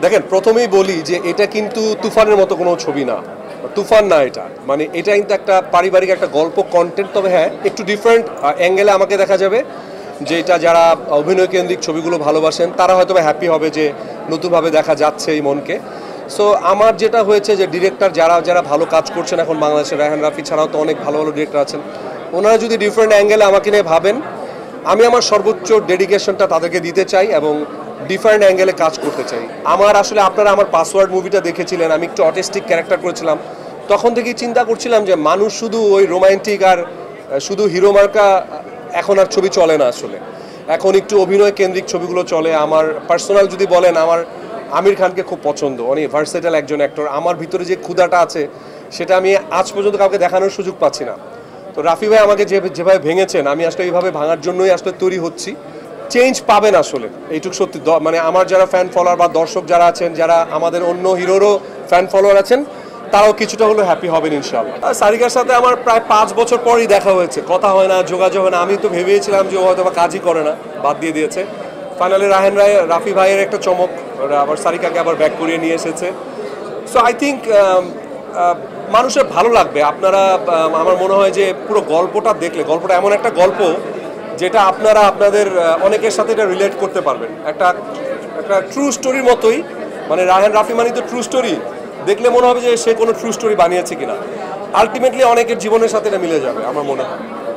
দেখেন প্রথমেই বলি যে এটা কিন্তু তুফানের মতো কোনো ছবি না, তুফান না এটা, মানে এটা কিন্তু একটা পারিবারিক একটা গল্প কন্টেন্ট। তবে হ্যাঁ, একটু ডিফারেন্ট অ্যাঙ্গেলে আমাকে দেখা যাবে, যে এটা যারা অভিনয় কেন্দ্রিক ছবিগুলো ভালোবাসেন তারা হয়তো হ্যাপি হবে যে নতুনভাবে দেখা যাচ্ছে এই মনকে। সো আমার যেটা হয়েছে যে ডিরেক্টর যারা যারা ভালো কাজ করছেন এখন বাংলাদেশে, রায়হান রাফি ছাড়াও তো অনেক ভালো ভালো ডিরেক্টর আছেন, ওনারা যদি ডিফারেন্ট অ্যাঙ্গেলে আমাকে নিয়ে ভাবেন, আমি আমার সর্বোচ্চ ডেডিকেশনটা তাদেরকে দিতে চাই এবং ডিফারেন্ট অ্যাঙ্গেলে কাজ করতে চাই। আমার আসলে আপনারা আমার পাসওয়ার্ড মুভিটা দেখেছিলেন, আমি একটু অটিস্টিক ক্যারেক্টার করেছিলাম, তখন থেকেই চিন্তা করছিলাম যে মানুষ শুধু ওই রোমান্টিক আর শুধু হিরো মার্কা এখন আর ছবি চলে না আসলে, এখন একটু অভিনয় কেন্দ্রিক ছবিগুলো চলে। আমার পার্সোনাল যদি বলেন, আমার আমির খানকে খুব পছন্দ, অনেক ভার্সেটাইল একজন অ্যাক্টর। আমার ভিতরে যে ক্ষুধাটা আছে সেটা আমি আজ পর্যন্ত কাউকে দেখানোর সুযোগ পাচ্ছি না। তো রাফি ভাই আমাকে যেভাবে ভেঙেছেন, আমি আসলে এইভাবে ভাঙার জন্যই আসলে তৈরি হচ্ছি। চেঞ্জ পাবেন আসলে, এইটুকু সত্যি। মানে আমার যারা ফ্যান ফলোয়ার বা দর্শক যারা আছেন, যারা আমাদের অন্য হিরোরও ফ্যান ফলোয়ার আছেন, তারাও কিছুটা হলেও হ্যাপি হবেন ইনশাআল্লাহ। আর সারিকার সাথে আমার প্রায় 5 বছর পরই দেখা হয়েছে, কথা হয় না, যোগাযোগ হয় না। আমি তো ভেবেছিলাম যে ও হয়তো বা কাজই করে না, বাদ দিয়ে দিয়েছে। ফাইনালি রাফি ভাইয়ের একটা চমক, আবার সারিকাকে আবার ব্যাক করিয়ে নিয়ে এসেছে। সো আই থিঙ্ক মানুষের ভালো লাগবে। আপনারা আমার মনে হয় যে পুরো গল্পটা দেখলে, গল্পটা এমন একটা গল্প যেটা আপনারা আপনাদের অনেকের সাথে এটা রিলেট করতে পারবেন, একটা একটা ট্রু স্টোরির মতোই। মানে রায়হান রাফি মানে তো ট্রু স্টোরি, দেখলে মনে হবে যে সে কোনো ট্রু স্টোরি বানিয়েছে কিনা। আলটিমেটলি অনেকের জীবনের সাথে এটা মিলে যাবে আমার মনে হয়।